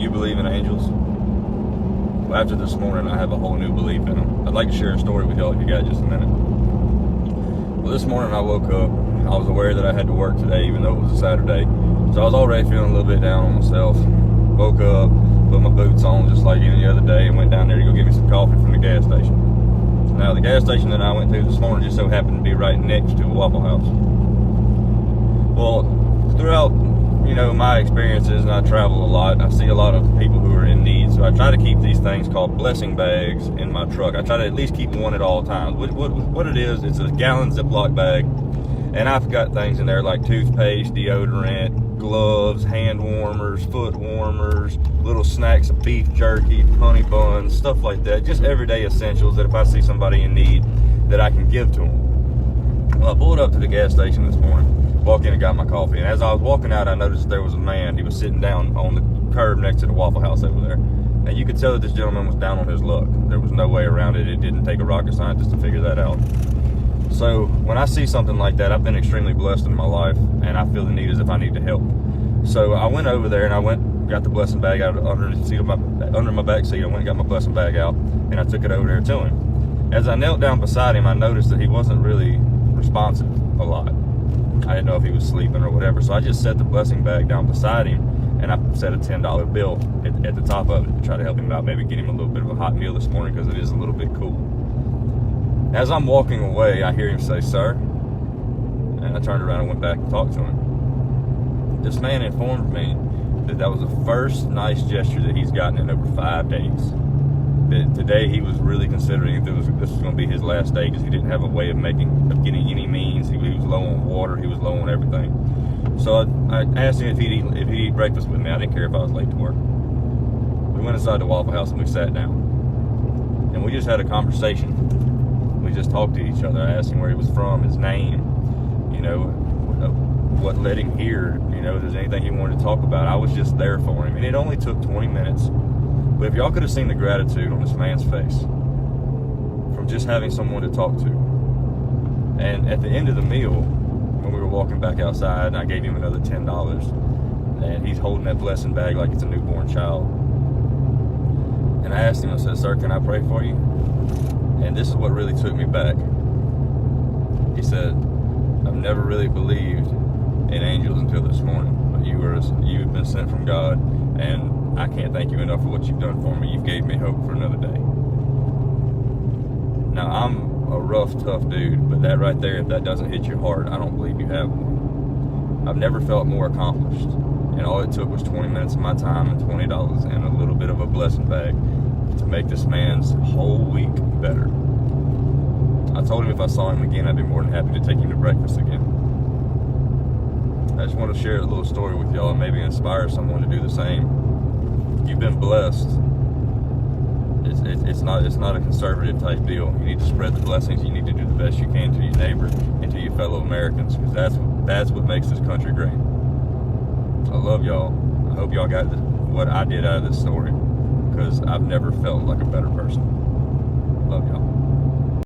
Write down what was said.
you believe in angels? Well, after this morning, I have a whole new belief in them. I'd like to share a story with y'all if you got just a minute. Well, this morning I woke up. I was aware that I had to work today, even though it was a Saturday. So I was already feeling a little bit down on myself. Woke up, put my boots on just like any other day, and went down there to go get me some coffee from the gas station. Now, the gas station that I went to this morning just so happened to be right next to a Waffle House. Well, throughout, my experiences, and I travel a lot, I see a lot of people who are in need, so I try to keep these things called blessing bags in my truck. I try to at least keep one at all times. What it is, it's a gallon Ziploc bag, and I've got things in there like toothpaste, deodorant, gloves, hand warmers, foot warmers, little snacks of beef jerky, honey buns, stuff like that. Just everyday essentials that if I see somebody in need, that I can give to them. Well, I pulled up to the gas station this morning, walked in and got my coffee, and as I was walking out, I noticed there was a man. He was sitting down on the curb next to the Waffle House over there, and you could tell that this gentleman was down on his luck. There was no way around it. It didn't take a rocket scientist to figure that out. So when I see something like that, I've been extremely blessed in my life, and I feel the need as if I need to help. So I went over there and got the blessing bag out under the seat of under my back seat. I went and got my blessing bag out, and I took it over there to him. As I knelt down beside him, I noticed that he wasn't really responsive a lot. I didn't know if he was sleeping or whatever, so I just set the blessing bag down beside him, and I set a $10 bill at the top of it to try to help him out, maybe get him a little bit of a hot meal this morning because it is a little bit cool. As I'm walking away, I hear him say, "Sir," and I turned around and went back and talked to him. This man informed me that was the first nice gesture that he's gotten in over 5 days. That today he was really considering if this was going to be his last day because he didn't have a way of getting any means. He was low on water. He was low on everything. So I asked him if he'd eat breakfast with me. I didn't care if I was late to work. We went inside the Waffle House and we sat down, and we just had a conversation. We just talked to each other. I asked him where he was from, his name, what led him here, if there's anything he wanted to talk about. I was just there for him, and it only took 20 minutes. But if y'all could have seen the gratitude on this man's face from just having someone to talk to. And at the end of the meal, when we were walking back outside, and I gave him another $10, and he's holding that blessing bag like it's a newborn child. And I asked him, I said, "Sir, can I pray for you?" And this is what really took me back. He said, "I've never really believed in angels until this morning, but you've been sent from God, and I can't thank you enough for what you've done for me. You've gave me hope for another day." Now, I'm a rough, tough dude, but that right there, if that doesn't hit your heart, I don't believe you have one. I've never felt more accomplished, and all it took was 20 minutes of my time and $20 and a little bit of a blessing bag to make this man's whole week better. I told him if I saw him again, I'd be more than happy to take him to breakfast again. I just want to share a little story with y'all and maybe inspire someone to do the same. You've been blessed. It's not a conservative type deal. You need to spread the blessings. You need to do the best you can to your neighbor and to your fellow Americans, because that's what makes this country great. I love y'all. I hope y'all got what I did out of this story, because I've never felt like a better person. Love y'all.